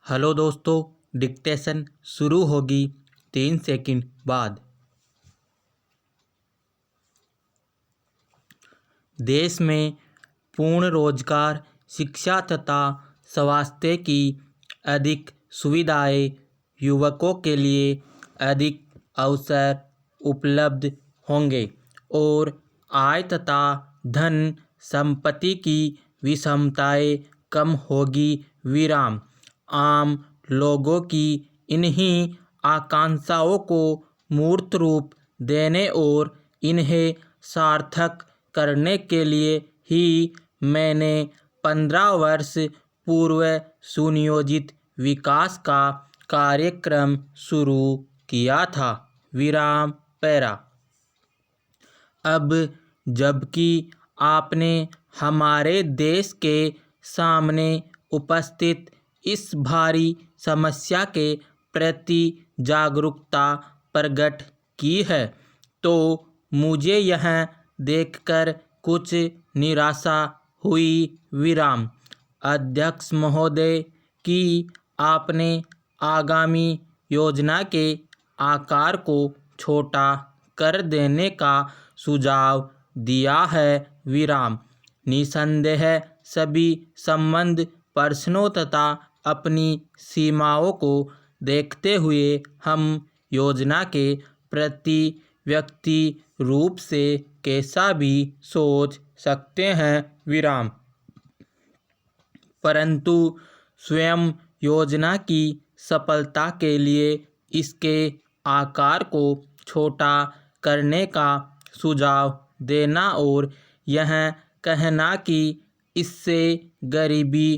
Hello दोस्तों, dictation शुरू होगी 3 सेकंड बाद। देश में पूर्ण रोजगार, शिक्षा तथा स्वास्थ्य की अधिक सुविधाएं, युवकों के लिए अधिक अवसर उपलब्ध होंगे और आय तथा धन संपत्ति की विषमताएं कम होगी। आम लोगों की इन्हीं आकांक्षाओं को मूर्त रूप देने और इन्हें सार्थक करने के लिए ही मैंने 15 वर्ष पूर्व सुनियोजित विकास का कार्यक्रम शुरू किया था। पैरा। अब जबकि आपने हमारे देश के सामने उपस्थित इस भारी समस्या के प्रति जागरूकता प्रकट की है, तो मुझे यह देखकर कुछ निराशा हुई। अध्यक्ष महोदय कि आपने आगामी योजना के आकार को छोटा कर देने का सुझाव दिया है। निसंदेह सभी संबंध प्रश्नों तथा अपनी सीमाओं को देखते हुए हम योजना के प्रति व्यक्ति रूप से कैसा भी सोच सकते हैं। परंतु स्वयं योजना की सफलता के लिए इसके आकार को छोटा करने का सुझाव देना और यह कहना कि इससे गरीबी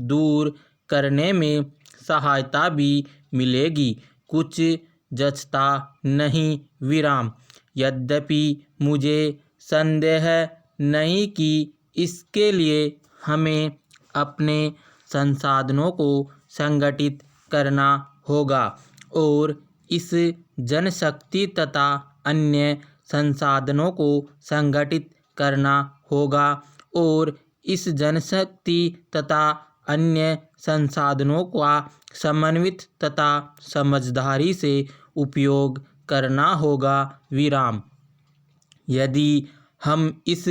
दूर करने में सहायता भी मिलेगी, कुछ जचता नहीं। यद्यपि मुझे संदेह नहीं कि इसके लिए हमें अपने संसाधनों को संगठित करना होगा और इस जनशक्ति तथा अन्य संसाधनों को संगठित करना होगा और इस जनशक्ति तथा अन्य संसाधनों का समन्वित तथा समझदारी से उपयोग करना होगा। यदि हम इस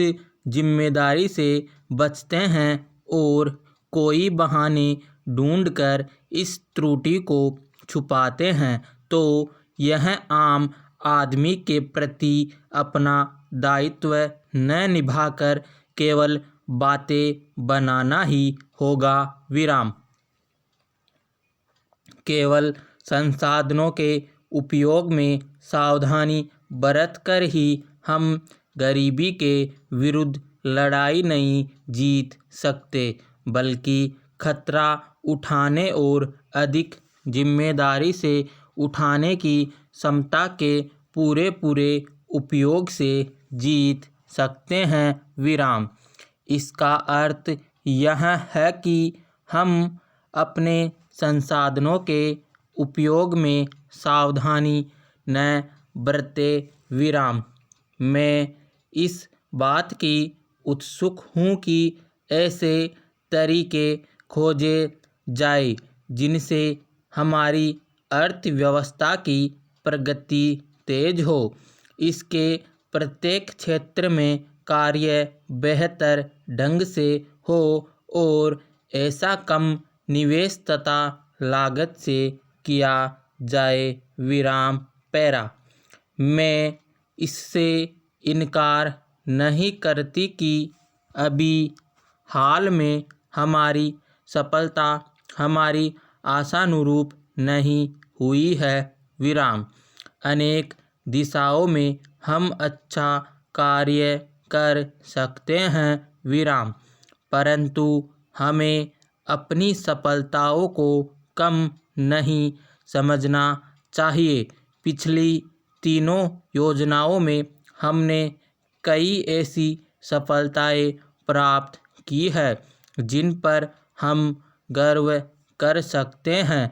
जिम्मेदारी से बचते हैं और कोई बहाने ढूंढकर इस त्रुटि को छुपाते हैं, तो यह आम आदमी के प्रति अपना दायित्व न निभाकर केवल बातें बनाना ही होगा। केवल संसाधनों के उपयोग में सावधानी बरतकर ही हम गरीबी के विरुद्ध लड़ाई नहीं जीत सकते, बल्कि खतरा उठाने और अधिक जिम्मेदारी से उठाने की क्षमता के पूरे उपयोग से जीत सकते हैं। इसका अर्थ यह है कि हम अपने संसाधनों के उपयोग में सावधानी न बरते। मैं इस बात की उत्सुक हूँ कि ऐसे तरीके खोजे जाए जिनसे हमारी अर्थव्यवस्था की प्रगति तेज हो, इसके प्रत्येक क्षेत्र में कार्य बेहतर ढंग से हो और ऐसा कम निवेश तथा लागत से किया जाए। मैं इससे इनकार नहीं करती कि अभी हाल में हमारी सफलता हमारी आशानुरूप नहीं हुई है। अनेक दिशाओं में हम अच्छा कार्य कर सकते हैं, परंतु हमें अपनी सफलताओं को कम नहीं समझना चाहिए। पिछली तीनों योजनाओं में हमने कई ऐसी सफलताएं प्राप्त की है जिन पर हम गर्व कर सकते हैं।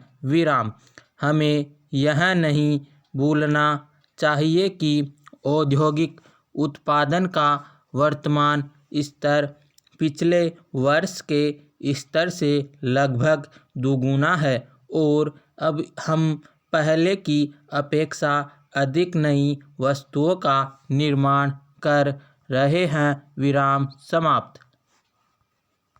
हमें यह नहीं भूलना चाहिए कि औद्योगिक उत्पादन का वर्तमान स्तर पिछले वर्ष के स्तर से लगभग दोगुना है और अब हम पहले की अपेक्षा अधिक नई वस्तुओं का निर्माण कर रहे हैं। विराम समाप्त।